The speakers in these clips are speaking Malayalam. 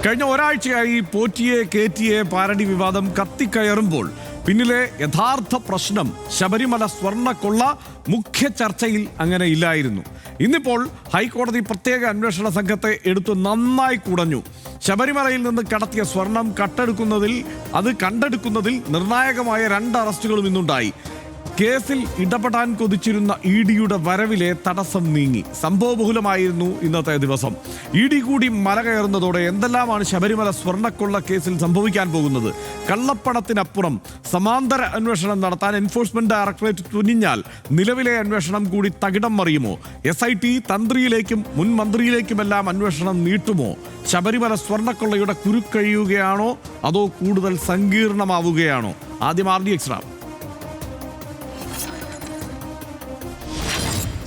കഴിഞ്ഞ ഒരാഴ്ചയായി പോറ്റിയെ കേറ്റിയെ പാരഡി വിവാദം കത്തിക്കയറുമ്പോൾ പിന്നിലെ യഥാർത്ഥ പ്രശ്നം ശബരിമല സ്വർണ്ണക്കൊള്ള മുഖ്യ ചർച്ചയിൽ അങ്ങനെ ഇല്ലായിരുന്നു. ഇന്നിപ്പോൾ ഹൈക്കോടതി പ്രത്യേക അന്വേഷണ സംഘത്തെ എടുത്തു നന്നായി കുടഞ്ഞു. ശബരിമലയിൽ നിന്ന് കടത്തിയ സ്വർണം കണ്ടെടുക്കുന്നതിൽ നിർണായകമായ 2 അറസ്റ്റുകളും ഇന്നുണ്ടായി. കേസിൽ ഇടപെടാൻ കൊതിച്ചിരുന്ന ഇഡിയുടെ വരവിലെ തടസ്സം നീങ്ങി. സംഭവബഹുലമായിരുന്നു ഇന്നത്തെ ദിവസം. ഇഡി കൂടി മല കയറുന്നതോടെ എന്തെല്ലാമാണ് ശബരിമല സ്വർണ്ണക്കൊള്ള കേസിൽ സംഭവിക്കാൻ പോകുന്നത്? കള്ളപ്പണത്തിനപ്പുറം സമാന്തര അന്വേഷണം നടത്താൻ എൻഫോഴ്സ്മെന്റ് ഡയറക്ടറേറ്റ് തുനിഞ്ഞാൽ നിലവിലെ അന്വേഷണം കൂടി തകിടം മറിയുമോ? SIT തന്ത്രിയിലേക്കും മുൻ മന്ത്രിയിലേക്കുമെല്ലാം അന്വേഷണം നീട്ടുമോ? ശബരിമല സ്വർണ്ണക്കൊള്ളയുടെ കുരുക്കഴിയുകയാണോ അതോ കൂടുതൽ സങ്കീർണമാവുകയാണോ? ആദ്യം RDX റാം.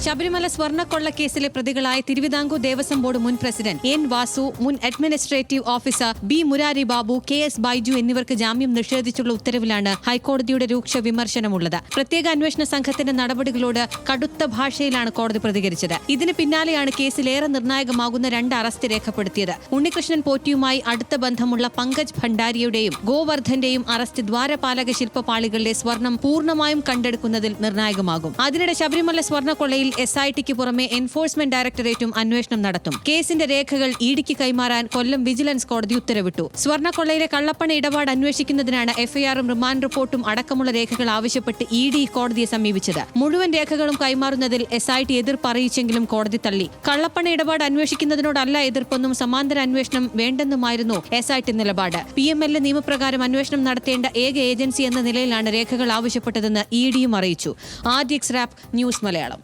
ശബരിമല സ്വർണ്ണക്കൊള്ള കേസിലെ പ്രതികളായ തിരുവിതാംകൂർ ദേവസ്വം ബോർഡ് മുൻ പ്രസിഡന്റ് N. വാസു, മുൻ administrative officer B. Murari Babu, KS Baiju എന്നിവർക്ക് ജാമ്യം നിഷേധിച്ചുള്ള ഉത്തരവിലാണ് ഹൈക്കോടതിയുടെ രൂക്ഷ വിമർശനമുള്ളത്. പ്രത്യേക അന്വേഷണ സംഘത്തിന്റെ നടപടികളോട് കടുത്ത ഭാഷയിലാണ് കോടതി പ്രതികരിച്ചത്. ഇതിന് പിന്നാലെയാണ് കേസിലേറെ നിർണായകമാകുന്ന 2 അറസ്റ്റ് രേഖപ്പെടുത്തിയത്. ഉണ്ണികൃഷ്ണൻ പോറ്റിയുമായി അടുത്ത ബന്ധമുള്ള പങ്കജ് ഭണ്ഡാരിയുടെയും ഗോവർദ്ധന്റെയും അറസ്റ്റ് ദ്വാരപാലക ശില്പപാളികളിലെ സ്വർണം പൂർണ്ണമായും കണ്ടെടുക്കുന്നതിൽ നിർണായകമാകും. അതിനിടെ ശബരിമല സ്വർണ്ണക്കൊള്ളയിൽ SITക്ക് പുറമെ എൻഫോഴ്സ്മെന്റ് ഡയറക്ടറേറ്റും അന്വേഷണം നടത്തും. കേസിന്റെ രേഖകൾ ഇഡിക്ക് കൈമാറാൻ കൊല്ലം വിജിലൻസ് കോടതി ഉത്തരവിട്ടു. സ്വർണ്ണക്കൊള്ളയിലെ കള്ളപ്പണ ഇടപാട് അന്വേഷിക്കുന്നതിനാണ് FIRഉം റിമാൻഡ് റിപ്പോർട്ടും അടക്കമുള്ള രേഖകൾ ആവശ്യപ്പെട്ട് ഇഡി കോടതിയെ സമീപിച്ചത്. മുഴുവൻ രേഖകളും കൈമാറുന്നതിൽ SIT എതിർപ്പ് അറിയിച്ചെങ്കിലും കോടതി തള്ളി. കള്ളപ്പണ ഇടപാട് അന്വേഷിക്കുന്നതിനോടല്ല എതിർപ്പെന്നും സമാന്തര അന്വേഷണം വേണ്ടെന്നുമായിരുന്നു SIT നിലപാട്. PMLA നിയമപ്രകാരം അന്വേഷണം നടത്തേണ്ട ഏക ഏജൻസി എന്ന നിലയിലാണ് രേഖകൾ ആവശ്യപ്പെട്ടതെന്ന് ഇഡിയും അറിയിച്ചു. RDX rap news Malayalam.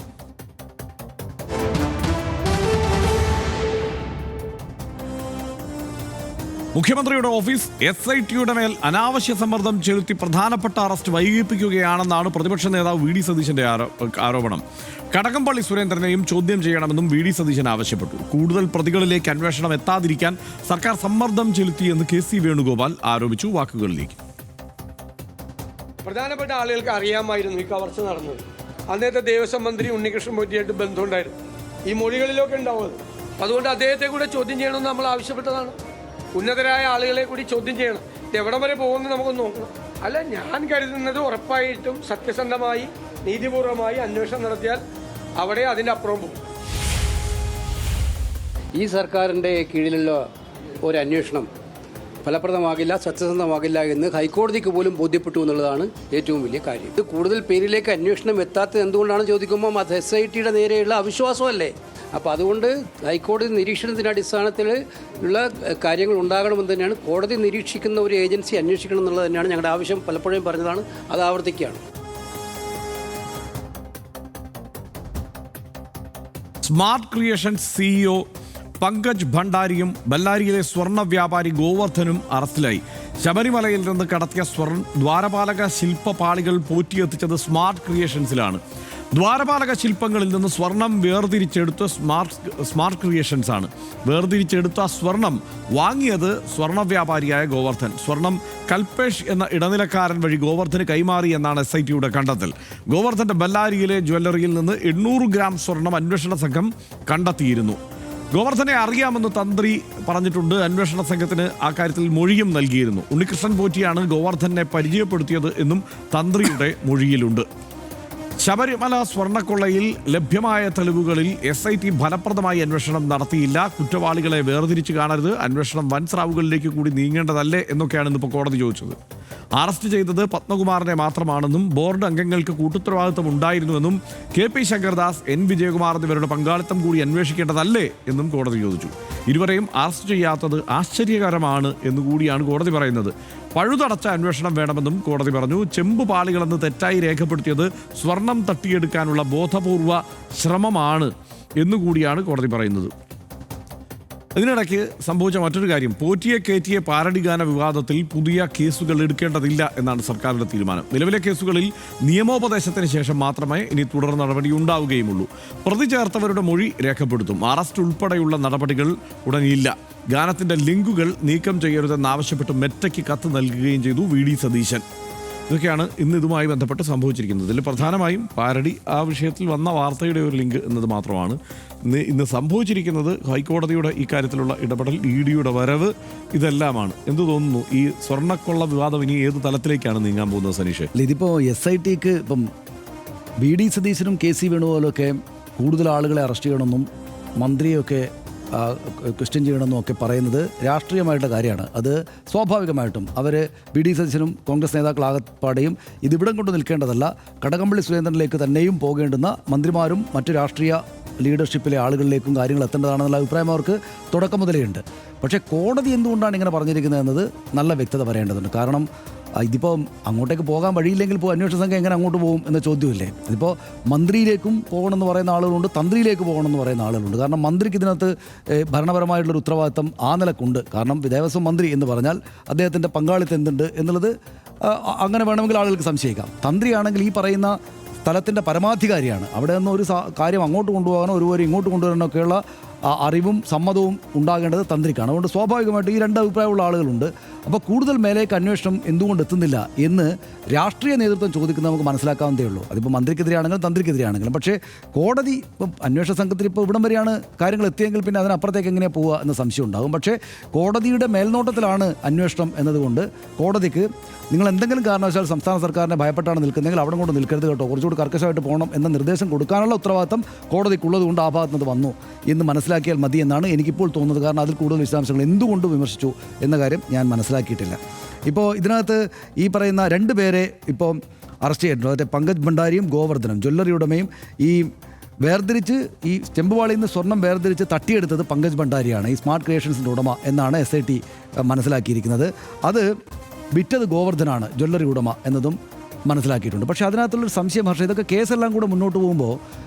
മുഖ്യമന്ത്രിയുടെ ഓഫീസ് SITയുടെ മേൽ അനാവശ്യ സമ്മർദ്ദം ചെലുത്തി പ്രധാനപ്പെട്ട അറസ്റ്റ് വൈകിപ്പിക്കുകയാണെന്നാണ് പ്രതിപക്ഷ നേതാവ് VD സതീശന്റെ ആരോപണം. കടകംപള്ളി സുരേന്ദ്രനെയും ചോദ്യം ചെയ്യണമെന്നും VD സതീശൻ ആവശ്യപ്പെട്ടു. കൂടുതൽ പ്രതികളിലേക്ക് അന്വേഷണം എത്താതിരിക്കാൻ സർക്കാർ സമ്മർദ്ദം ചെലുത്തിയെന്ന് KC വേണുഗോപാൽ ആരോപിച്ചു. വാക്കുകളിലേക്ക്. പ്രധാനപ്പെട്ട ആളുകൾക്ക് അറിയാമായിരുന്നു ഈ കവർച്ച നടന്നത്. അന്നത്തെ ദേവസ്വം മന്ത്രി ഉണ്ണികൃഷ്ണൻ പോറ്റിയായിട്ട് ബന്ധമുണ്ടായിരുന്നു. ഈ മൊഴികളിലൊക്കെ ഉണ്ടാവുന്നത്. അതുകൊണ്ട് അദ്ദേഹത്തെ കൂടെ ചോദ്യം ചെയ്യണമെന്ന് നമ്മൾ ആവശ്യപ്പെട്ടതാണ്. ഉന്നതരായ ആളുകളെ കൂടി ചോദ്യം ചെയ്യണം. എവിടം വരെ പോകുന്നത് നമുക്കൊന്ന് നോക്കണം. അല്ല, ഞാൻ കരുതുന്നത് ഉറപ്പായിട്ടും സത്യസന്ധമായി നീതിപൂർവമായി അന്വേഷണം നടത്തിയാൽ അവിടെ അതിൻ്റെ അപ്പുറം പോകും. ഈ സർക്കാരിൻ്റെ കീഴിലുള്ള ഒരു അന്വേഷണം ഫലപ്രദമാകില്ല, സത്യസന്ധമാകില്ല എന്ന് ഹൈക്കോടതിക്ക് പോലും ബോധ്യപ്പെട്ടു എന്നുള്ളതാണ് ഏറ്റവും വലിയ കാര്യം. ഇത് കൂടുതൽ പേരിലേക്ക് അന്വേഷണം എത്താത്തത് എന്തുകൊണ്ടാണ് ചോദിക്കുമ്പോൾ അത് SITയുടെ നേരെയുള്ള അവിശ്വാസമല്ലേ? അപ്പോൾ അതുകൊണ്ട് ഹൈക്കോടതി നിരീക്ഷണത്തിൻ്റെ അടിസ്ഥാനത്തിൽ ഉള്ള കാര്യങ്ങൾ ഉണ്ടാകണമെന്ന് തന്നെയാണ്. കോടതി നിരീക്ഷിക്കുന്ന ഒരു ഏജൻസി അന്വേഷിക്കണം എന്നുള്ളത് തന്നെയാണ് ഞങ്ങളുടെ ആവശ്യം. പലപ്പോഴും പറഞ്ഞതാണ്, അത് ആവർത്തിക്കുകയാണ്. സ്മാർട്ട് ക്രിയേഷൻസ് CEO പങ്കജ് ഭണ്ഡാരിയും ബല്ലാരിയിലെ സ്വർണ്ണ വ്യാപാരി ഗോവർദ്ധനും അറസ്റ്റിലായി. ശബരിമലയിൽ നിന്ന് കടത്തിയ ദ്വാരപാലക ശില്പപാളികൾ പോറ്റിയെത്തിച്ചത് സ്മാർട്ട് ക്രിയേഷൻസിലാണ്. ദ്വാരപാലക ശില്പങ്ങളിൽ നിന്ന് സ്വർണം വേർതിരിച്ചെടുത്ത സ്മാർട്ട് ക്രിയേഷൻസ് ആണ്. വേർതിരിച്ചെടുത്ത സ്വർണം വാങ്ങിയത് സ്വർണ്ണ വ്യാപാരിയായ ഗോവർദ്ധൻ. സ്വർണം കൽപേഷ് എന്ന ഇടനിലക്കാരൻ വഴി ഗോവർദ്ധന് കൈമാറി എന്നാണ് SITയുടെ കണ്ടെത്തൽ. ഗോവർദ്ധന്റെ ബല്ലാരിയിലെ ജ്വല്ലറിയിൽ നിന്ന് 800 ഗ്രാം സ്വർണം അന്വേഷണ സംഘം കണ്ടെത്തിയിരുന്നു. ഗോവർദ്ധനെ അറിയാമെന്ന് തന്ത്രി പറഞ്ഞിട്ടുണ്ട്. അന്വേഷണ സംഘത്തിന് ആ കാര്യത്തിൽ മൊഴിയും നൽകിയിരുന്നു. ഉണ്ണികൃഷ്ണൻ പോറ്റിയാണ് ഗോവർദ്ധനെ പരിചയപ്പെടുത്തിയത് എന്നും തന്ത്രിയുടെ മൊഴിയിലുണ്ട്. ശബരിമല സ്വർണ്ണക്കൊള്ളയിൽ ലഭ്യമായ തെളിവുകളിൽ SIT ഫലപ്രദമായി അന്വേഷണം നടത്തിയില്ല. കുറ്റവാളികളെ വേർതിരിച്ച് കാണരുത്, അന്വേഷണം വൻസ്രാവുകളിലേക്ക് കൂടി നീങ്ങേണ്ടതല്ലേ എന്നൊക്കെയാണ് ഇന്നിപ്പോൾ കോടതി ചോദിച്ചത്. അറസ്റ്റ് ചെയ്തത് പത്മകുമാറിനെ മാത്രമാണെന്നും ബോർഡ് അംഗങ്ങൾക്ക് കൂട്ടുത്തരവാദിത്തം ഉണ്ടായിരുന്നുവെന്നും KP ശങ്കർദാസ്, N. വിജയകുമാർ എന്നിവരുടെ പങ്കാളിത്തം കൂടി അന്വേഷിക്കേണ്ടതല്ലേ എന്നും കോടതി ചോദിച്ചു. ഇരുവരെയും അറസ്റ്റ് ചെയ്യാത്തത് ആശ്ചര്യകരമാണ് എന്നുകൂടിയാണ് കോടതി പറയുന്നത്. പഴുതടച്ച അന്വേഷണം വേണമെന്നും കോടതി പറഞ്ഞു. ചെമ്പ് പാളികളെന്ന് തെറ്റായി രേഖപ്പെടുത്തിയത് സ്വർണം തട്ടിയെടുക്കാനുള്ള ബോധപൂർവ ശ്രമമാണ് എന്നുകൂടിയാണ് കോടതി പറയുന്നത്. ഇതിനിടയ്ക്ക് സംഭവിച്ച മറ്റൊരു കാര്യം, പോറ്റിയെ കേറ്റിയെ പാരഡി ഗാന വിവാദത്തിൽ പുതിയ കേസുകൾ എടുക്കേണ്ടതില്ല എന്നാണ് സർക്കാരിന്റെ തീരുമാനം. നിലവിലെ കേസുകളിൽ നിയമോപദേശത്തിന് ശേഷം മാത്രമേ ഇനി തുടർ നടപടി ഉണ്ടാവുകയുമുള്ളൂ. പ്രതി ചേർത്തവരുടെ മൊഴി രേഖപ്പെടുത്തും. അറസ്റ്റ് ഉൾപ്പെടെയുള്ള നടപടികൾ ഉടനെയില്ല. ഗാനത്തിന്റെ ലിങ്കുകൾ നീക്കം ചെയ്യരുതെന്നാവശ്യപ്പെട്ട് മെറ്റയ്ക്ക് കത്ത് നൽകുകയും ചെയ്തു VD സതീശൻ. ഇതൊക്കെയാണ് ഇന്ന് ഇതുമായി ബന്ധപ്പെട്ട് സംഭവിച്ചിരിക്കുന്നത്. ഇതിൽ പ്രധാനമായും പാരഡി ആ വിഷയത്തിൽ വന്ന വാർത്തയുടെ ഒരു ലിങ്ക് എന്നത് മാത്രമാണ്. ഇന്ന് സംഭവിച്ചിരിക്കുന്നത് ഹൈക്കോടതിയുടെ ഇക്കാര്യത്തിലുള്ള ഇടപെടൽ, EDയുടെ വരവ്, ഇതെല്ലാമാണ്. എന്തു തോന്നുന്നു, ഈ സ്വർണ്ണക്കൊള്ള വിവാദം ഇനി ഏത് തലത്തിലേക്കാണ് നീങ്ങാൻ പോകുന്നത് സനീഷ്? ഇതിപ്പോൾ SITക്ക് ഇപ്പം VD സതീശനും KC വേണുപോലൊക്കെ കൂടുതൽ ആളുകളെ അറസ്റ്റ് ചെയ്യണമെന്നും മന്ത്രിയൊക്കെ ക്വസ്റ്റ്യൻ ചെയ്യണമെന്നും ഒക്കെ പറയുന്നത് രാഷ്ട്രീയമായിട്ടുള്ള കാര്യമാണ്. അത് സ്വാഭാവികമായിട്ടും അവർ VD സതീശനും കോൺഗ്രസ് നേതാക്കളാകപ്പാടെയും ഇതിവിടം കൊണ്ട് നിൽക്കേണ്ടതല്ല, കടകംപള്ളി സുരേന്ദ്രനിലേക്ക് തന്നെയും പോകേണ്ടുന്ന മന്ത്രിമാരും മറ്റു രാഷ്ട്രീയ ലീഡർഷിപ്പിലെ ആളുകളിലേക്കും കാര്യങ്ങൾ എത്തേണ്ടതാണെന്നുള്ള അഭിപ്രായം അവർക്ക് തുടക്കം മുതലേ ഉണ്ട്. പക്ഷേ കോടതി എന്തുകൊണ്ടാണ് ഇങ്ങനെ പറഞ്ഞിരിക്കുന്നത് എന്നത് നല്ല വ്യക്തത പറയേണ്ടതുണ്ട്. കാരണം ഇതിപ്പോൾ അങ്ങോട്ടേക്ക് പോകാൻ വഴിയില്ലെങ്കിൽ ഇപ്പോൾ അന്വേഷണ സംഘം എങ്ങനെ അങ്ങോട്ട് പോകും എന്ന ചോദ്യമില്ലേ? ഇതിപ്പോൾ മന്ത്രിയിലേക്കും പോകണമെന്ന് പറയുന്ന ആളുകളുണ്ട്, തന്ത്രിയിലേക്ക് പോകണമെന്ന് പറയുന്ന ആളുകളുണ്ട്. കാരണം മന്ത്രിക്ക് ഇതിനകത്ത് ഭരണപരമായിട്ടുള്ളൊരു ഉത്തരവാദിത്തം ആ നിലക്കുണ്ട്. കാരണം ദേവസ്വം മന്ത്രി എന്ന് പറഞ്ഞാൽ അദ്ദേഹത്തിൻ്റെ പങ്കാളിത്തം എന്തുണ്ട് എന്നുള്ളത് അങ്ങനെ വേണമെങ്കിൽ ആളുകൾക്ക് സംശയിക്കാം. തന്ത്രിയാണെങ്കിൽ ഈ പറയുന്ന സ്ഥലത്തിൻ്റെ പരമാധികാരിയാണ്. അവിടെ നിന്ന് ഒരു കാര്യം അങ്ങോട്ട് കൊണ്ടുപോകാനോ ഒരുവരെ ഇങ്ങോട്ട് കൊണ്ടുവരാനോ ഒക്കെയുള്ള അറിവും സമ്മതവും ഉണ്ടാകേണ്ടത് തന്ത്രിക്കാണ്. അതുകൊണ്ട് സ്വാഭാവികമായിട്ട് ഈ രണ്ട് അഭിപ്രായമുള്ള ആളുകളുണ്ട്. അപ്പോൾ കൂടുതൽ മേലേക്ക് അന്വേഷണം എന്തുകൊണ്ട് എത്തുന്നില്ല എന്ന് രാഷ്ട്രീയ നേതൃത്വം ചോദിക്കുന്നത് നമുക്ക് മനസ്സിലാക്കാവുന്നതേ ഉള്ളൂ. അതിപ്പോൾ മന്ത്രിക്കെതിരെയാണെങ്കിലും തന്ത്രിക്കെതിരെയാണെങ്കിലും. പക്ഷേ കോടതി ഇപ്പം അന്വേഷണ സംഘത്തിൽ ഇപ്പോൾ ഇവിടം വരെയാണ് കാര്യങ്ങൾ എത്തിയെങ്കിൽ പിന്നെ അതിനപ്പുറത്തേക്ക് എങ്ങനെയാണ് പോവുക എന്ന സംശയം ഉണ്ടാകും. പക്ഷേ കോടതിയുടെ മേൽനോട്ടത്തിലാണ് അന്വേഷണം എന്നതുകൊണ്ട് കോടതിക്ക് നിങ്ങൾ എന്തെങ്കിലും കാരണവശാൽ സംസ്ഥാന സർക്കാരിനെ ഭയപ്പെട്ടാണ് നിൽക്കുന്നതെങ്കിൽ അവിടെ കൊണ്ട് നിൽക്കരുത് കേട്ടോ, കുറച്ചുകൂടി കർക്കശമായിട്ട് പോകണം എന്ന നിർദ്ദേശം കൊടുക്കാനുള്ള ഉത്തരവാദിത്തം കോടതിക്കുള്ളത് കൊണ്ട് ആ ഭാഗത്ത് നിന്ന് വന്നു എന്ന് മനസ്സിലാക്കിയാൽ മതി എന്നാണ് എനിക്കിപ്പോൾ തോന്നുന്നത്. കാരണം അതിൽ കൂടുതൽ വിശദാംശങ്ങൾ എന്തുകൊണ്ട് വിമർശിച്ചു എന്ന കാര്യം ഞാൻ മനസ്സിലാക്കിയിട്ടില്ല. ഇപ്പോൾ ഇതിനകത്ത് ഈ പറയുന്ന 2 പേരെ ഇപ്പോൾ അറസ്റ്റ് ചെയ്തിട്ടുണ്ട്. അതായത് പങ്കജ് ഭണ്ഡാരിയും ഗോവർദ്ധനും, ജ്വല്ലറി ഉടമയും. ഈ വേർതിരിച്ച് ഈ ചെമ്പുവാളിയിൽ നിന്ന് സ്വർണം വേർതിരിച്ച് തട്ടിയെടുത്തത് പങ്കജ് ഭണ്ഡാരിയാണ്, ഈ സ്മാർട്ട് ക്രിയേഷൻസിൻ്റെ ഉടമ എന്നാണ് SIT മനസ്സിലാക്കിയിരിക്കുന്നത്. അത് വിറ്റത് ഗോവർദ്ധനാണ്, ജ്വല്ലറി ഉടമ എന്നതും മനസ്സിലാക്കിയിട്ടുണ്ട്. പക്ഷേ അതിനകത്തുള്ളൊരു സംശയം, ഹർഷ, ഇതൊക്കെ കേസെല്ലാം കൂടെ മുന്നോട്ട് പോകുമ്പോൾ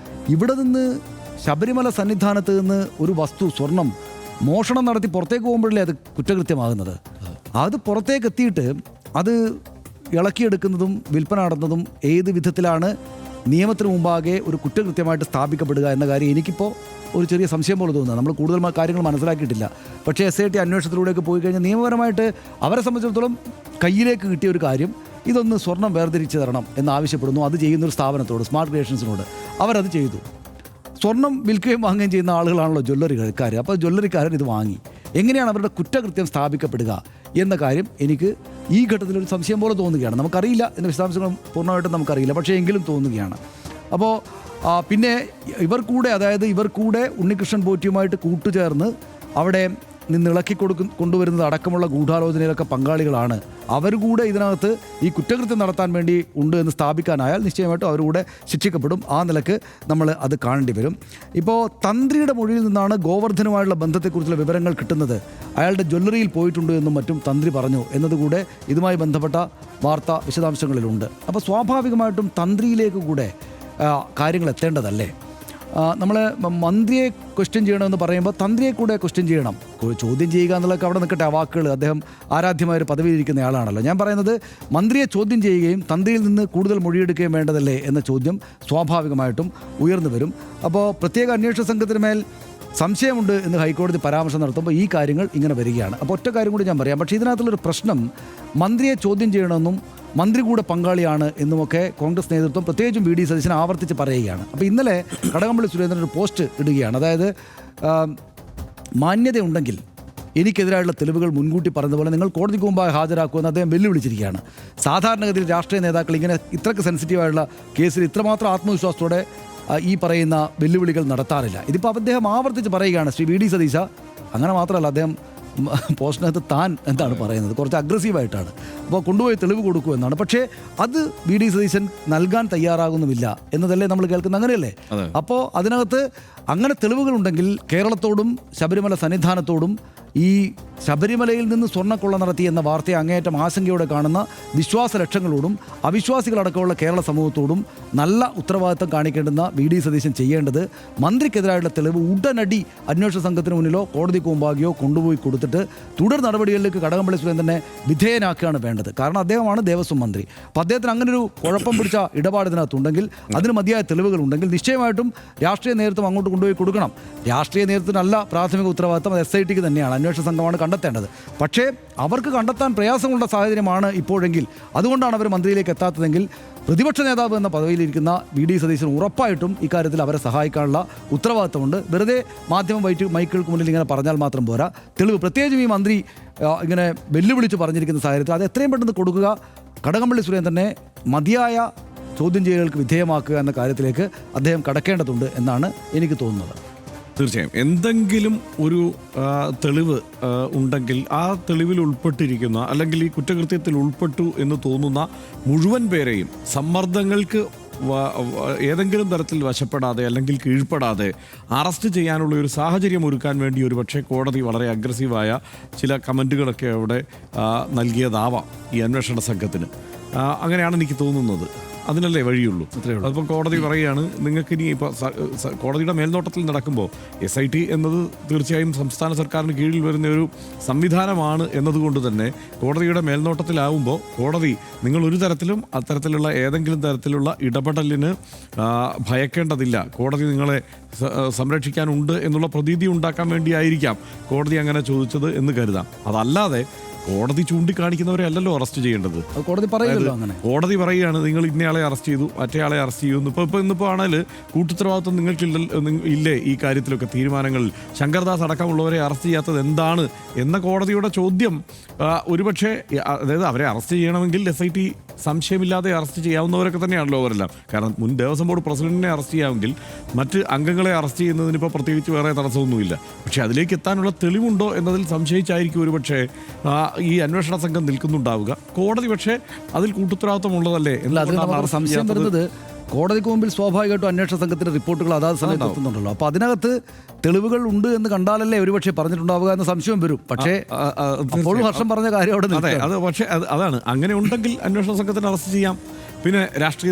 ഇവിടെ നിന്ന് ശബരിമല സന്നിധാനത്ത് നിന്ന് ഒരു വസ്തു, സ്വർണം മോഷണം നടത്തി പുറത്തേക്ക് പോകുമ്പോഴല്ലേ അത് കുറ്റകൃത്യമാകുന്നത്. അത് പുറത്തേക്ക് എത്തിയിട്ട് അത് ഇളക്കിയെടുക്കുന്നതും വിൽപ്പന നടത്തുന്നതും ഏത് വിധത്തിലാണ് നിയമത്തിന് മുമ്പാകെ ഒരു കുറ്റകൃത്യമായിട്ട് സ്ഥാപിക്കപ്പെടുക എന്ന കാര്യം എനിക്കിപ്പോൾ ഒരു ചെറിയ സംശയം പോലെ തോന്നുന്നത്. നമ്മൾ കൂടുതൽ കാര്യങ്ങൾ മനസ്സിലാക്കിയിട്ടില്ല. പക്ഷേ SIT അന്വേഷണത്തിലൂടെയൊക്കെ പോയി കഴിഞ്ഞാൽ നിയമപരമായിട്ട് അവരെ സംബന്ധിച്ചിടത്തോളം കയ്യിലേക്ക് കിട്ടിയ ഒരു കാര്യം, ഇതൊന്ന് സ്വർണം വേർതിരിച്ച് തരണം എന്നാവശ്യപ്പെടുന്നു. അത് ചെയ്യുന്നൊരു സ്ഥാപനത്തോട്, സ്മാർട്ട് ക്രിയേഷൻസിനോട് അവരത് ചെയ്തു. സ്വർണം വിൽക്കുകയും വാങ്ങുകയും ചെയ്യുന്ന ആളുകളാണല്ലോ ജ്വല്ലറിക്കാർ. അപ്പോൾ ജ്വല്ലറിക്കാരൻ ഇത് വാങ്ങി. എങ്ങനെയാണ് അവരുടെ കുറ്റകൃത്യം സ്ഥാപിക്കപ്പെടുക എന്ന കാര്യം എനിക്ക് ഈ ഘട്ടത്തിലൊരു സംശയം പോലെ തോന്നുകയാണ്. നമുക്കറിയില്ല, എൻ്റെ വിശദാംശങ്ങൾ പൂർണ്ണമായിട്ടും നമുക്കറിയില്ല, പക്ഷേ എങ്കിലും തോന്നുകയാണ്. അപ്പോൾ പിന്നെ ഇവർ കൂടെ ഉണ്ണികൃഷ്ണൻ പോറ്റിയുമായിട്ട് കൂട്ടുചേർന്ന് അവിടെ നിന്ന് ഇളക്കി കൊണ്ടുവരുന്നത് അടക്കമുള്ള ഗൂഢാലോചനയിലൊക്കെ പങ്കാളികളാണ്. അവർ കൂടെ ഇതിനകത്ത് ഈ കുറ്റകൃത്യം നടത്താൻ വേണ്ടി ഉണ്ട് എന്ന് സ്ഥാപിക്കാനായാൽ നിശ്ചയമായിട്ടും അവരുടെ ശിക്ഷിക്കപ്പെടും. ആ നിലക്ക് നമ്മൾ അത് കാണേണ്ടി വരും. ഇപ്പോൾ തന്ത്രിയുടെ മൊഴിയിൽ നിന്നാണ് ഗോവർദ്ധനുമായുള്ള ബന്ധത്തെക്കുറിച്ചുള്ള വിവരങ്ങൾ കിട്ടുന്നത്. അയാളുടെ ജ്വല്ലറിയിൽ പോയിട്ടുണ്ട് എന്നും മറ്റും തന്ത്രി പറഞ്ഞു എന്നതുകൂടെ ഇതുമായി ബന്ധപ്പെട്ട വാർത്താ വിശദാംശങ്ങളിലുണ്ട്. അപ്പോൾ സ്വാഭാവികമായിട്ടും തന്ത്രിയിലേക്ക് കൂടെ കാര്യങ്ങൾ എത്തേണ്ടതല്ലേ? നമ്മൾ മന്ത്രിയെ ക്വസ്റ്റ്യൻ ചെയ്യണമെന്ന് പറയുമ്പോൾ തന്ത്രിയെ കൂടെ ക്വസ്റ്റ്യൻ ചെയ്യണം. ചോദ്യം ചെയ്യുക എന്നുള്ളതൊക്കെ അവിടെ നിൽക്കട്ടെ, ആ വാക്കുകൾ, അദ്ദേഹം ആരാധ്യമായൊരു പദവിയിലിരിക്കുന്ന ആളാണല്ലോ. ഞാൻ പറയുന്നത് മന്ത്രിയെ ചോദ്യം ചെയ്യുകയും തന്ത്രിയിൽ നിന്ന് കൂടുതൽ മൊഴിയെടുക്കുകയും വേണ്ടതല്ലേ എന്ന ചോദ്യം സ്വാഭാവികമായിട്ടും ഉയർന്നു വരും. അപ്പോൾ പ്രത്യേക അന്വേഷണ സംഘത്തിന് മേൽ സംശയമുണ്ട് എന്ന് ഹൈക്കോടതി പരാമർശം നടത്തുമ്പോൾ ഈ കാര്യങ്ങൾ ഇങ്ങനെ വരികയാണ്. അപ്പോൾ ഒറ്റ കാര്യം കൂടി ഞാൻ പറയാം. പക്ഷേ ഇതിനകത്തുള്ളൊരു പ്രശ്നം, മന്ത്രിയെ ചോദ്യം ചെയ്യണമെന്നും മന്ത്രി കൂടെ പങ്കാളിയാണ് എന്നുമൊക്കെ കോൺഗ്രസ് നേതൃത്വം പ്രത്യേകിച്ചും VD സതീശൻ ആവർത്തിച്ച് പറയുകയാണ്. അപ്പോൾ ഇന്നലെ കടകംപള്ളി സുരേന്ദ്രൻ ഒരു പോസ്റ്റ് ഇടുകയാണ്. അതായത് മാന്യതയുണ്ടെങ്കിൽ എനിക്കെതിരായുള്ള തെളിവുകൾ മുൻകൂട്ടി പറഞ്ഞതുപോലെ നിങ്ങൾ കോടതിക്ക് മുമ്പായി ഹാജരാക്കുമെന്ന് അദ്ദേഹം വെല്ലുവിളിച്ചിരിക്കുകയാണ്. സാധാരണഗതിയിൽ രാഷ്ട്രീയ നേതാക്കൾ ഇങ്ങനെ ഇത്രയ്ക്ക് സെൻസിറ്റീവായുള്ള കേസിൽ ഇത്രമാത്രം ആത്മവിശ്വാസത്തോടെ ഈ പറയുന്ന വെല്ലുവിളികൾ നടത്താറില്ല. ഇതിപ്പോൾ അദ്ദേഹം ആവർത്തിച്ച് പറയുകയാണ്, ശ്രീ VD സതീശ. അങ്ങനെ മാത്രമല്ല, അദ്ദേഹം പോസ്റ്റിനകത്ത് താൻ എന്താണ് പറയുന്നത്, കുറച്ച് അഗ്രസീവായിട്ടാണ്. അപ്പോൾ കൊണ്ടുപോയി തെളിവ് കൊടുക്കൂ എന്നാണ്. പക്ഷേ അത് VD സതീശൻ നൽകാൻ തയ്യാറാകുന്നുമില്ല എന്നതല്ലേ നമ്മൾ കേൾക്കുന്നത്, അങ്ങനെയല്ലേ? അപ്പോൾ അതിനകത്ത് അങ്ങനെ തെളിവുകളുണ്ടെങ്കിൽ കേരളത്തോടും ശബരിമല സന്നിധാനത്തോടും ഈ ശബരിമലയിൽ നിന്ന് സ്വർണ്ണക്കൊള്ള നടത്തി എന്ന വാർത്തയെ അങ്ങേയറ്റം ആശങ്കയോടെ കാണുന്ന വിശ്വാസ ലക്ഷങ്ങളോടും അവിശ്വാസികളടക്കമുള്ള കേരള സമൂഹത്തോടും നല്ല ഉത്തരവാദിത്തം കാണിക്കേണ്ടുന്ന VD സതീശൻ ചെയ്യേണ്ടത് മന്ത്രിക്കെതിരായുള്ള തെളിവ് ഉടനടി അന്വേഷണ സംഘത്തിന് മുന്നിലോ കോടതിക്ക് മുമ്പാകെയോ കൊണ്ടുപോയി കൊടുത്തിട്ട് തുടർ നടപടികളിലേക്ക് കടകംപള്ളി സുരേന്ദ്രനെ വിധേയനാക്കുകയാണ് വേണ്ടത്. കാരണം അദ്ദേഹമാണ് ദേവസ്വം മന്ത്രി. അപ്പോൾ അദ്ദേഹത്തിന് അങ്ങനൊരു കുഴപ്പം പിടിച്ച ഇടപാട് ഇതിനകത്തുണ്ടെങ്കിൽ, അതിന് മതിയായ തെളിവുകൾ ഉണ്ടെങ്കിൽ നിശ്ചയമായിട്ടും രാഷ്ട്രീയ നേതൃത്വം അങ്ങോട്ട് കൊണ്ടുപോയി കൊടുക്കണം. രാഷ്ട്രീയ നേതൃത്വത്തിനല്ല പ്രാഥമിക ഉത്തരവാദിത്തം, അത് SITക്ക് തന്നെയാണ്. അന്വേഷണ സംഘമാണ് കണ്ടെത്തേണ്ടത്. പക്ഷേ അവർക്ക് കണ്ടെത്താൻ പ്രയാസമുള്ള സാഹചര്യമാണ് ഇപ്പോഴെങ്കിൽ, അതുകൊണ്ടാണ് അവർ മന്ത്രിയിലേക്ക് എത്താത്തതെങ്കിൽ പ്രതിപക്ഷ നേതാവ് എന്ന പദവിയിലിരിക്കുന്ന വി.ഡി. സതീശൻ ഉറപ്പായിട്ടും ഇക്കാര്യത്തിൽ അവരെ സഹായിക്കാനുള്ള ഉത്തരവാദിത്തമുണ്ട്. വെറുതെ മാധ്യമം മൈക്കുകൾക്ക് മുന്നിൽ ഇങ്ങനെ പറഞ്ഞാൽ മാത്രം പോരാ. തെളിവ്, പ്രത്യേകിച്ചും ഈ മന്ത്രി ഇങ്ങനെ വെല്ലുവിളിച്ച് പറഞ്ഞിരിക്കുന്ന സാഹചര്യത്തിൽ അത് എത്രയും പെട്ടെന്ന് കൊടുക്കുക, കടകംപള്ളി സുരേന്ദ്രനെ മതിയായ ചോദ്യം ചെയ്യലുകൾക്ക് വിധേയമാക്കുക എന്ന കാര്യത്തിലേക്ക് അദ്ദേഹം കടക്കേണ്ടതുണ്ട് എന്നാണ് എനിക്ക് തോന്നുന്നത്. തീർച്ചയായും എന്തെങ്കിലും ഒരു തെളിവ് ഉണ്ടെങ്കിൽ ആ തെളിവിൽ ഉൾപ്പെട്ടിരിക്കുന്ന അല്ലെങ്കിൽ ഈ കുറ്റകൃത്യത്തിൽ ഉൾപ്പെട്ടു എന്ന് തോന്നുന്ന മുഴുവൻ പേരെയും സമ്മർദ്ദങ്ങൾക്ക് ഏതെങ്കിലും തരത്തിൽ വശപ്പെടാതെ അല്ലെങ്കിൽ കീഴ്പ്പെടാതെ അറസ്റ്റ് ചെയ്യാനുള്ള ഒരു സാഹചര്യം ഒരുക്കാൻ വേണ്ടി ഒരു പക്ഷേ കോടതി വളരെ അഗ്രസീവായ ചില കമൻറ്റുകളൊക്കെ അവിടെ നൽകിയതാവാം ഈ അന്വേഷണ സംഘത്തിന്. അങ്ങനെയാണ് എനിക്ക് തോന്നുന്നത്. അതിനല്ലേ വഴിയുള്ളൂ. അതിപ്പോൾ കോടതി പറയുകയാണ് നിങ്ങൾക്ക് ഇനി ഇപ്പോൾ കോടതിയുടെ മേൽനോട്ടത്തിൽ നടക്കുമ്പോൾ SIT എന്നത് തീർച്ചയായും സംസ്ഥാന സർക്കാരിന് കീഴിൽ വരുന്ന ഒരു സംവിധാനമാണ് എന്നതുകൊണ്ട് തന്നെ കോടതിയുടെ മേൽനോട്ടത്തിലാവുമ്പോൾ കോടതി നിങ്ങൾ ഒരു തരത്തിലും അത്തരത്തിലുള്ള ഏതെങ്കിലും തരത്തിലുള്ള ഇടപെടലിന് ഭയക്കേണ്ടതില്ല. കോടതി നിങ്ങളെ സംരക്ഷിക്കാനുണ്ട് എന്നുള്ള പ്രതീതി ഉണ്ടാക്കാൻ വേണ്ടിയായിരിക്കാം കോടതി അങ്ങനെ ചോദിച്ചത് എന്ന് കരുതാം. അതല്ലാതെ കോടതി ചൂണ്ടിക്കാണിക്കുന്നവരെ അല്ലല്ലോ അറസ്റ്റ് ചെയ്യേണ്ടത്. കോടതി പറയുമല്ലോ അങ്ങനെ. കോടതി പറയുകയാണ് നിങ്ങൾ ഇന്നയാളെ അറസ്റ്റ് ചെയ്തു, മറ്റേയാളെ അറസ്റ്റ് ചെയ്യുന്നു. ഇന്നിപ്പോൾ ആണെങ്കിൽ കൂട്ടുത്തരവാദിത്വം ഇല്ലേ ഈ കാര്യത്തിലൊക്കെ തീരുമാനങ്ങളിൽ? ശങ്കർദാസ് അടക്കമുള്ളവരെ അറസ്റ്റ് ചെയ്യാത്തത് എന്താണ് എന്ന കോടതിയുടെ ചോദ്യം ഒരുപക്ഷെ, അതായത് അവരെ അറസ്റ്റ് ചെയ്യണമെങ്കിൽ SIT സംശയമില്ലാതെ അറസ്റ്റ് ചെയ്യാവുന്നവരൊക്കെ തന്നെയാണല്ലോ അവരെല്ലാം. കാരണം മുൻ ദേവസ്വം ബോർഡ് പ്രസിഡന്റിനെ അറസ്റ്റ് ചെയ്യാമെങ്കിൽ മറ്റ് അംഗങ്ങളെ അറസ്റ്റ് ചെയ്യുന്നതിനിപ്പോൾ പ്രത്യേകിച്ച് വേറെ തടസ്സമൊന്നുമില്ല. പക്ഷേ അതിലേക്ക് എത്താനുള്ള തെളിവുണ്ടോ എന്നതിൽ സംശയിച്ചായിരിക്കും ഒരുപക്ഷെ ഈ അന്വേഷണ സംഘം നിൽക്കുന്നുണ്ടാവുക. കോടതി പക്ഷേ അതിൽ കൂട്ടുത്തരവാദിത്വം ഉള്ളതല്ലേ എന്നതിൽ സംശയം വരുന്നത്, കോടതിക്ക് മുമ്പിൽ സ്വാഭാവികമായിട്ടും അന്വേഷണ സംഘത്തിന്റെ റിപ്പോർട്ടുകൾ അതാത് സമയത്ത് എത്തുന്നുണ്ടല്ലോ. അപ്പോൾ അതിനകത്ത് തെളിവുകൾ ഉണ്ട് എന്ന് കണ്ടാലല്ലേ ഒരുപക്ഷെ പറഞ്ഞിട്ടുണ്ടാവുക എന്ന സംശയം വരും. പക്ഷേ അപ്പോഴും ഹർഷം പറഞ്ഞ കാര്യം അവിടെ പക്ഷേ അതാണ്, അങ്ങനെ ഉണ്ടെങ്കിൽ അന്വേഷണ സംഘത്തിന് അറസ്റ്റ് ചെയ്യാം. പിന്നെ രാഷ്ട്രീയ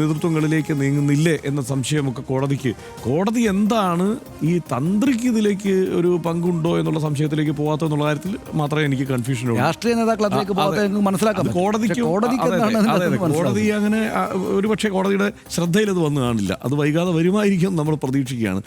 നേതൃത്വങ്ങളിലേക്ക് നീങ്ങുന്നില്ലേ എന്ന സംശയമൊക്കെ കോടതി എന്താണ് ഈ തന്ത്രിക്ക് ഇതിലേക്ക് ഒരു പങ്കുണ്ടോ എന്നുള്ള സംശയത്തിലേക്ക് പോകാത്തെന്നുള്ള കാര്യത്തിൽ മാത്രമേ എനിക്ക് കൺഫ്യൂഷൻ ഉള്ളൂ. രാഷ്ട്രീയ നേതാക്കളത്തിലേക്ക് മനസ്സിലാക്കാം. കോടതി അങ്ങനെ ഒരുപക്ഷെ കോടതിയുടെ ശ്രദ്ധയിൽ അത് വന്നു കാണില്ല. അത് വൈകാതെ വരുമായിരിക്കും നമ്മൾ പ്രതീക്ഷിക്കുകയാണ്.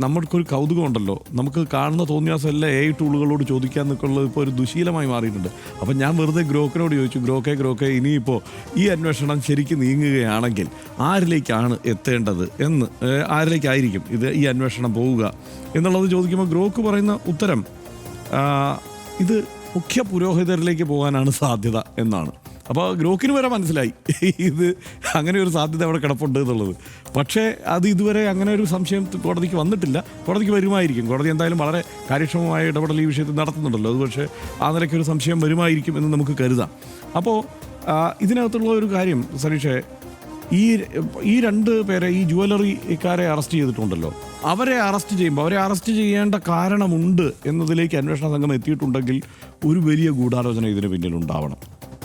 നമ്മൾക്കൊരു കൗതുകം ഉണ്ടല്ലോ, നമുക്ക് കാണുന്ന തോന്നിയാസം എല്ലാം AI ടൂളുകളോട് ചോദിക്കാൻ നിൽക്കുള്ളത് ഇപ്പോൾ ഒരു ദുശീലമായി മാറിയിട്ടുണ്ട്. അപ്പം ഞാൻ വെറുതെ ഗ്രോക്കിനോട് ചോദിച്ചു, ഗ്രോക്കെ ഇനിയിപ്പോൾ ഈ അന്വേഷണം ശരിക്കും നീങ്ങുകയാണെങ്കിൽ ആരിലേക്കാണ് എത്തേണ്ടത് എന്ന്, ആരിലേക്കായിരിക്കും ഈ അന്വേഷണം പോവുക എന്നുള്ളത് ചോദിക്കുമ്പോൾ ഗ്രോക്ക് പറയുന്ന ഉത്തരം ഇത് മുഖ്യ പുരോഹിതരിലേക്ക് പോകാനാണ് സാധ്യത എന്നാണ്. അപ്പോൾ ഗ്രോക്കിന് വരെ മനസ്സിലായി ഇത് അങ്ങനെ ഒരു സാധ്യത അവിടെ കിടപ്പുണ്ട് എന്നുള്ളത്. പക്ഷേ അത് ഇതുവരെ അങ്ങനെ ഒരു സംശയം കോടതിക്ക് വന്നിട്ടില്ല. കോടതിക്ക് വരുമായിരിക്കും. കോടതി എന്തായാലും വളരെ കാര്യക്ഷമമായ ഇടപെടൽ ഈ വിഷയത്തിൽ നടത്തുന്നുണ്ടല്ലോ. അത് പക്ഷേ ആ നിലയ്ക്കൊരു സംശയം വരുമായിരിക്കും എന്ന് നമുക്ക് കരുതാം. അപ്പോൾ ഇതിനകത്തുള്ള ഒരു കാര്യം സനീഷേ, ഈ രണ്ട് പേരെ, ഈ ജുവലറിക്കാരെ അറസ്റ്റ് ചെയ്തിട്ടുണ്ടല്ലോ, അവരെ അറസ്റ്റ് ചെയ്യേണ്ട കാരണമുണ്ട് എന്നതിലേക്ക് അന്വേഷണ സംഘം എത്തിയിട്ടുണ്ടെങ്കിൽ ഒരു വലിയ ഗൂഢാലോചന ഇതിന് പിന്നിലുണ്ടാവണം.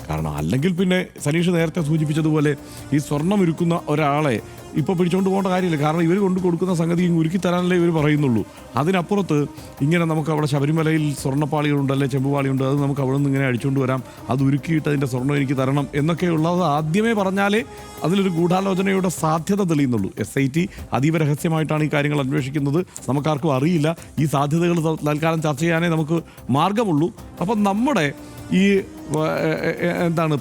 കാരണം അല്ലെങ്കിൽ പിന്നെ സനീഷ് നേരത്തെ സൂചിപ്പിച്ചതുപോലെ ഈ സ്വർണം ഉരുക്കുന്ന ഒരാളെ ഇപ്പോൾ പിടിച്ചുകൊണ്ട് പോകേണ്ട കാര്യമില്ല. കാരണം ഇവർ കൊണ്ട് കൊടുക്കുന്ന സംഗതി ഉരുക്കി തരാനല്ലേ ഇവർ പറയുന്നുള്ളൂ. അതിനപ്പുറത്ത് ഇങ്ങനെ നമുക്ക് അവിടെ ശബരിമലയിൽ സ്വർണ്ണപ്പാളികളുണ്ട്, അല്ലെ ചെമ്പുപാളിയുണ്ട്, അത് നമുക്ക് അവിടെ നിന്ന് ഇങ്ങനെ അടിച്ചുകൊണ്ട് വരാം, അത് ഉരുക്കിയിട്ട് അതിൻ്റെ സ്വർണ്ണം എനിക്ക് തരണം എന്നൊക്കെയുള്ളത് ആദ്യമേ പറഞ്ഞാലേ അതിലൊരു ഗൂഢാലോചനയുടെ സാധ്യത തെളിയുന്നുള്ളൂ. SIT അതീവ രഹസ്യമായിട്ടാണ് ഈ കാര്യങ്ങൾ അന്വേഷിക്കുന്നത്. നമുക്കാർക്കും അറിയില്ല. ഈ സാധ്യതകൾ തൽക്കാലം ചർച്ച ചെയ്യാനേ നമുക്ക് മാർഗമുള്ളൂ. അപ്പം നമ്മുടെ ഈ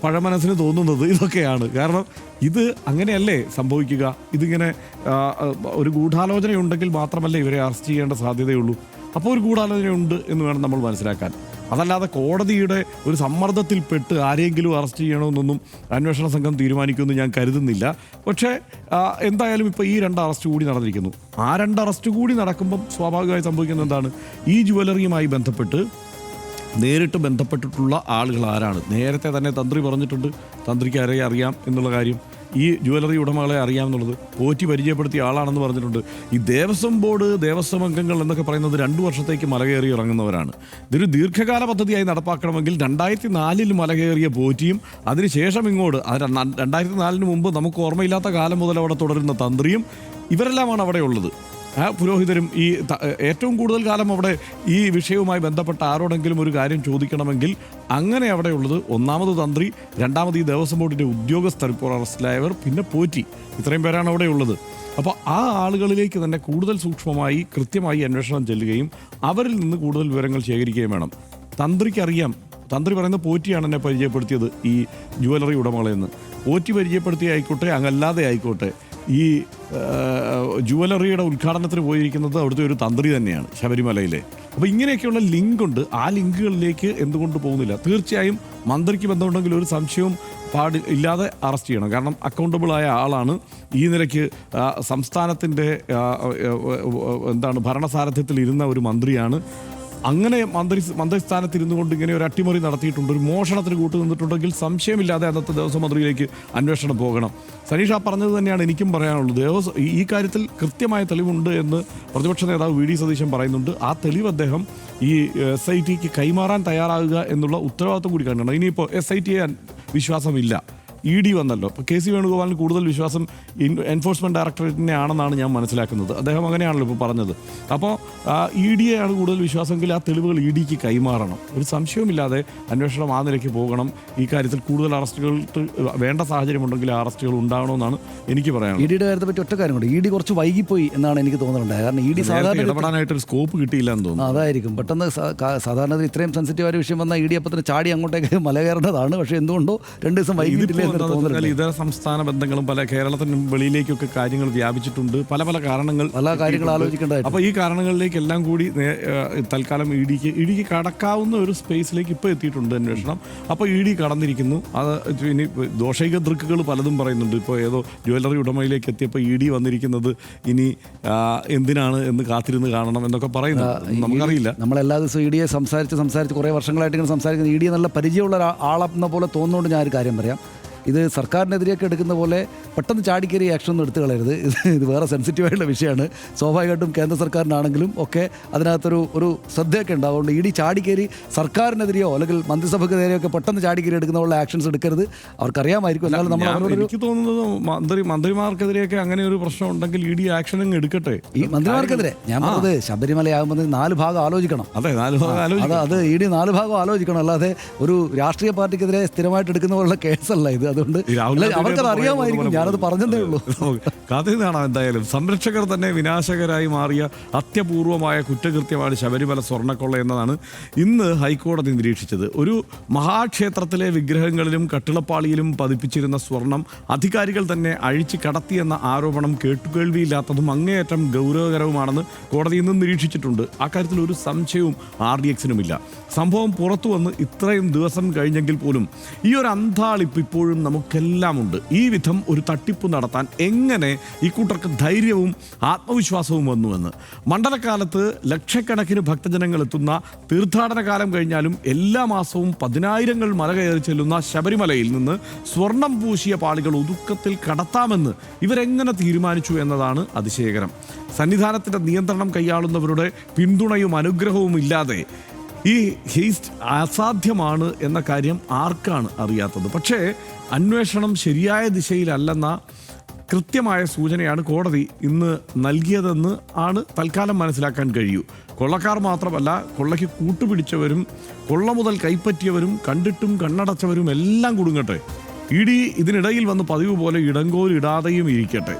പഴമനസ്സിന് തോന്നുന്നത് ഇതൊക്കെയാണ്. കാരണം ഇത് അങ്ങനെയല്ലേ സംഭവിക്കുക. ഇതിങ്ങനെ ഒരു ഗൂഢാലോചനയുണ്ടെങ്കിൽ മാത്രമല്ലേ ഇവരെ അറസ്റ്റ് ചെയ്യേണ്ട സാധ്യതയുള്ളൂ. അപ്പോൾ ഒരു ഗൂഢാലോചനയുണ്ട് എന്ന് വേണം നമ്മൾ മനസ്സിലാക്കാൻ. അതല്ലാതെ കോടതിയുടെ ഒരു സമ്മർദ്ദത്തിൽപ്പെട്ട് ആരെങ്കിലും അറസ്റ്റ് ചെയ്യണമെന്നൊന്നും അന്വേഷണ സംഘം തീരുമാനിക്കുമെന്ന് ഞാൻ കരുതുന്നില്ല. പക്ഷേ എന്തായാലും ഇപ്പോൾ ഈ 2 അറസ്റ്റ് കൂടി നടന്നിരിക്കുന്നു. ആ 2 അറസ്റ്റ് കൂടി നടക്കുമ്പം സ്വാഭാവികമായി സംഭവിക്കുന്നത് എന്താണ്, ഈ ജുവലറിയുമായി ബന്ധപ്പെട്ട് നേരിട്ട് ബന്ധപ്പെട്ടിട്ടുള്ള ആളുകൾ ആരാണ്? നേരത്തെ തന്നെ തന്ത്രി പറഞ്ഞിട്ടുണ്ട്, തന്ത്രിക്ക് ആരെ അറിയാം എന്നുള്ള കാര്യം, ഈ ജുവലറി ഉടമകളെ അറിയാമെന്നുള്ളത് പോറ്റി പരിചയപ്പെടുത്തിയ ആളാണെന്ന് പറഞ്ഞിട്ടുണ്ട്. ഈ ദേവസ്വം ബോർഡ്, ദേവസ്വം അംഗങ്ങൾ എന്നൊക്കെ പറയുന്നത് 2 വർഷത്തേക്ക് മലകയറി ഇറങ്ങുന്നവരാണ്. ഇതൊരു ദീർഘകാല പദ്ധതിയായി നടപ്പാക്കണമെങ്കിൽ 2004 മലകയറിയ പോറ്റിയും അതിനുശേഷം ഇങ്ങോട്ട് 2004 മുമ്പ് നമുക്ക് ഓർമ്മയില്ലാത്ത കാലം മുതൽ അവിടെ തുടരുന്ന തന്ത്രിയും ഇവരെല്ലാമാണ് അവിടെ ഉള്ളത്. പുരോഹിതരും ഈ ഏറ്റവും കൂടുതൽ കാലം അവിടെ ഈ വിഷയവുമായി ബന്ധപ്പെട്ട ആരോടെങ്കിലും ഒരു കാര്യം ചോദിക്കണമെങ്കിൽ അങ്ങനെ അവിടെയുള്ളത് ഒന്നാമത് തന്ത്രി, രണ്ടാമത് ഈ ദേവസ്വം ബോർഡിൻ്റെ ഉദ്യോഗസ്ഥർ ഇപ്പോൾ അറസ്റ്റിലായവർ, പിന്നെ പോറ്റി, ഇത്രയും പേരാണ് അവിടെ ഉള്ളത്. അപ്പോൾ ആ ആളുകളിലേക്ക് തന്നെ കൂടുതൽ സൂക്ഷ്മമായി കൃത്യമായി അന്വേഷണം ചെല്ലുകയും അവരിൽ നിന്ന് കൂടുതൽ വിവരങ്ങൾ ശേഖരിക്കുകയും വേണം. തന്ത്രിക്കറിയാം, തന്ത്രി പറയുന്ന പോറ്റിയാണ് എന്നെ പരിചയപ്പെടുത്തിയത് ഈ ജുവലറി ഉടമകളെന്ന്. പോറ്റി പരിചയപ്പെടുത്തിയ ആയിക്കോട്ടെ, അങ്ങല്ലാതെ ആയിക്കോട്ടെ, ഈ ജുവലറിയുടെ ഉദ്ഘാടനത്തിന് പോയിരിക്കുന്നത് അവിടുത്തെ ഒരു തന്ത്രി തന്നെയാണ് ശബരിമലയിലെ. അപ്പോൾ ഇങ്ങനെയൊക്കെയുള്ള ലിങ്കുണ്ട്. ആ ലിങ്കുകളിലേക്ക് എന്തുകൊണ്ട് പോകുന്നില്ല? തീർച്ചയായും മന്ത്രിക്ക് ബന്ധമുണ്ടെങ്കിൽ ഒരു സംശയവും ഇല്ലാതെ അറസ്റ്റ് ചെയ്യണം. കാരണം അക്കൗണ്ടബിളായ ആളാണ്. ഈ നിലയ്ക്ക് സംസ്ഥാനത്തിൻ്റെ ഭരണസാരഥ്യത്തിൽ ഇരുന്ന ഒരു മന്ത്രിയാണ്. അങ്ങനെ മന്ത്രിസ്ഥാനത്തിരുന്നു കൊണ്ട് ഇങ്ങനെ ഒരു അട്ടിമറി നടത്തിയിട്ടുണ്ട്, ഒരു മോഷണത്തിന് കൂട്ടുനിന്നിട്ടുണ്ടെങ്കിൽ സംശയമില്ലാതെ അന്നത്തെ ദേവസ്വം മന്ത്രിയിലേക്ക് അന്വേഷണം പോകണം. സനീഷ പറഞ്ഞത് തന്നെയാണ് എനിക്കും പറയാനുള്ളത്. ഈ കാര്യത്തിൽ കൃത്യമായ തെളിവുണ്ട് എന്ന് പ്രതിപക്ഷ നേതാവ് വി ഡി സതീശൻ പറയുന്നുണ്ട്. ആ തെളിവ് അദ്ദേഹം ഈ SITക്ക് കൈമാറാൻ തയ്യാറാകുക എന്നുള്ള ഉത്തരവാദിത്വം കൂടി കാണണം. ഇനിയിപ്പോൾ SITയെ വിശ്വാസമില്ല, ED വന്നല്ലോ. അപ്പോൾ KC വേണുഗോപാലിന് കൂടുതൽ വിശ്വാസം എൻഫോഴ്സ്മെൻറ്റ് ഡയറക്ടറേറ്റിനെ ആണെന്നാണ് ഞാൻ മനസ്സിലാക്കുന്നത്. അദ്ദേഹം അങ്ങനെയാണല്ലോ ഇപ്പോൾ പറഞ്ഞത്. അപ്പോൾ EDയെ ആണ് കൂടുതൽ വിശ്വാസമെങ്കിൽ ആ തെളിവുകൾ EDക്ക് കൈമാറണം. ഒരു സംശയവുമില്ലാതെ അന്വേഷണം ആ നിലയ്ക്ക് പോകണം. ഈ കാര്യത്തിൽ കൂടുതൽ അറസ്റ്റുകൾ വേണ്ട സാഹചര്യമുണ്ടെങ്കിൽ ആ അറസ്റ്റുകൾ ഉണ്ടാകണമെന്നാണ് എനിക്ക് പറയാനുള്ളത്. EDയുടെ കാര്യത്തെ പറ്റി ഒറ്റ കാര്യം കൂടി, ED കുറച്ച് വൈകിപ്പോയി എന്നാണ് എനിക്ക് തോന്നുന്നുണ്ട്. കാരണം ED സാധാരണ ഇടപെടാനായിട്ടൊരു സ്കോപ്പ് കിട്ടിയില്ല എന്ന് തോന്നുന്നു. അതായിരിക്കും. പെട്ടെന്ന് സാധാരണ ഇത്രയും സെൻസിറ്റീവായ വിഷയം വന്നാൽ ED അപ്പത്തിന് ചാടി അങ്ങോട്ടേക്ക് മല കയറേണ്ടതാണ്. പക്ഷേ എന്തുകൊണ്ടോ 2 ദിവസം വൈകിട്ടില്ല. ഇതര സംസ്ഥാന ബന്ധങ്ങളും പല കേരളത്തിനും വെളിയിലേക്കൊക്കെ കാര്യങ്ങൾ വ്യാപിച്ചിട്ടുണ്ട്. പല കാര്യങ്ങൾ ആലോചിക്കേണ്ടതായിട്ട്. അപ്പോൾ ഈ കാരണങ്ങളിലേക്കെല്ലാം കൂടി തൽക്കാലം ഇടിക്ക് കടക്കാവുന്ന ഒരു സ്പേസിലേക്ക് ഇപ്പോൾ എത്തിയിട്ടുണ്ട് അന്വേഷണം. അപ്പോൾ ED കടന്നിരിക്കുന്നു. അത് ഇനി ദോഷൈക ദൃക്കുകൾ പലതും പറയുന്നുണ്ട്. ഇപ്പോൾ ഏതോ ജ്വല്ലറി ഉടമയിലേക്ക് എത്തിയപ്പോൾ ED വന്നിരിക്കുന്നത് ഇനി എന്തിനാണ് എന്ന് കാത്തിരുന്ന് കാണണം എന്നൊക്കെ പറയുന്നു. നമുക്കറിയില്ല. നമ്മളെല്ലാ ദിവസവും EDയെ സംസാരിച്ച് കുറേ വർഷങ്ങളായിട്ട് ഇങ്ങനെ സംസാരിക്കുന്നത് ED നല്ല പരിചയമുള്ള ആളെന്ന പോലെ തോന്നുന്നുകൊണ്ട് ഞാനൊരു കാര്യം പറയാം. ഇത് സർക്കാരിനെതിരെയൊക്കെ എടുക്കുന്ന പോലെ പെട്ടെന്ന് ചാടിക്കയറി ആക്ഷനൊന്നും എടുത്തു കളയരുത്. ഇത് വേറെ സെൻസിറ്റീവായിട്ടുള്ള വിഷയമാണ്. സ്വാഭാവികമായിട്ടും കേന്ദ്ര സർക്കാരിനാണെങ്കിലും ഒക്കെ അതിനകത്തൊരു ശ്രദ്ധയൊക്കെ ഉണ്ട്. അതുകൊണ്ട് ED ചാടിക്കയറി സർക്കാരിനെതിരെയോ അല്ലെങ്കിൽ മന്ത്രിസഭയ്ക്കെതിരെയോ ഒക്കെ പെട്ടെന്ന് ചാടിക്കയറി എടുക്കുന്ന ആക്ഷൻസ് എടുക്കരുത്. അവർക്കറിയാമായിരിക്കും. എന്നാലും നമ്മൾ എനിക്ക് തോന്നുന്നത് മന്ത്രിമാർക്കെതിരെയൊക്കെ അങ്ങനെ ഒരു പ്രശ്നം ഉണ്ടെങ്കിൽ ED ആക്ഷൻ അങ്ങ് എടുക്കട്ടെ. ഈ മന്ത്രിമാർക്കെതിരെ ഞാൻ പറഞ്ഞത് ശബരിമലയാകുമ്പോൾ 4 ഭാഗം ആലോചിക്കണം. അതെ, 4 ഭാഗം ആലോചിക്കണം. അത് ED 4 ഭാഗം ആലോചിക്കണം. അല്ലാതെ ഒരു രാഷ്ട്രീയ പാർട്ടിക്കെതിരെ സ്ഥിരമായിട്ട് എടുക്കുന്ന പോലുള്ള കേസല്ല ഇത്. അതുകൊണ്ട് അവർക്കത് അറിയാമായിരിക്കും. ഞാനത് പറഞ്ഞതേ ഉള്ളൂ. കാത്തിരുന്നാണ്. എന്തായാലും സംരക്ഷകർ തന്നെ വിനാശകരായി മാറിയ അത്യപൂർവമായ കുറ്റകൃത്യമാണ് ശബരിമല സ്വർണ്ണക്കൊള്ള എന്നതാണ് ഇന്ന് ഹൈക്കോടതി നിരീക്ഷിച്ചത്. ഒരു മഹാക്ഷേത്രത്തിലെ വിഗ്രഹങ്ങളിലും കട്ടിളപ്പാളിയിലും പതിപ്പിച്ചിരുന്ന സ്വർണം അധികാരികൾ തന്നെ അഴിച്ച് കടത്തിയെന്ന ആരോപണം കേട്ടുകേൾവിയില്ലാത്തതും അങ്ങേയറ്റം ഗൗരവകരവുമാണെന്ന് കോടതി ഇന്ന് നിരീക്ഷിച്ചിട്ടുണ്ട്. അക്കാര്യത്തിൽ ഒരു സംശയവും RDXനുമില്ല. സംഭവം പുറത്തു വന്ന് ഇത്രയും ദിവസം കഴിഞ്ഞെങ്കിൽ പോലും ഈ ഒരു അന്താളിപ്പ് ഇപ്പോഴും നമുക്കെല്ലാം ഉണ്ട്. ഈ വിധം ഒരു തട്ടിപ്പ് നടത്താൻ എങ്ങനെ ഈ കൂട്ടർക്ക് ധൈര്യവും ആത്മവിശ്വാസവും വന്നുവെന്ന്. മണ്ഡലകാലത്ത് ലക്ഷക്കണക്കിന് ഭക്തജനങ്ങൾ എത്തുന്ന തീർത്ഥാടന കാലം കഴിഞ്ഞാലും എല്ലാ മാസവും 10,000 മല കയറി ചെല്ലുന്ന ശബരിമലയിൽ നിന്ന് സ്വർണം പൂശിയ പാളികൾ ഒതുക്കത്തിൽ കടത്താമെന്ന് ഇവരെങ്ങനെ തീരുമാനിച്ചു എന്നതാണ് അതിശയകരം. സന്നിധാനത്തിൻ്റെ നിയന്ത്രണം കൈയാളുന്നവരുടെ പിന്തുണയും അനുഗ്രഹവും ഇല്ലാതെ ഈ ഹേസ്റ്റ് അസാധ്യമാണ് എന്ന കാര്യം ആർക്കാണ് അറിയാത്തത്? പക്ഷേ അന്വേഷണം ശരിയായ ദിശയിലല്ലെന്ന കൃത്യമായ സൂചനയാണ് കോടതി ഇന്ന് നൽകിയതെന്ന് ആണ് തൽക്കാലം മനസ്സിലാക്കാൻ കഴിയൂ. കൊള്ളക്കാർ മാത്രമല്ല, കൊള്ളയ്ക്ക് കൂട്ടുപിടിച്ചവരും കൊള്ള മുതൽ കൈപ്പറ്റിയവരും കണ്ടിട്ടും കണ്ണടച്ചവരും എല്ലാം കുടുങ്ങട്ടെ. ED ഇതിനിടയിൽ വന്ന് പതിവ് പോലെ ഇടങ്കോലിടാതെയും ഇരിക്കട്ടെ.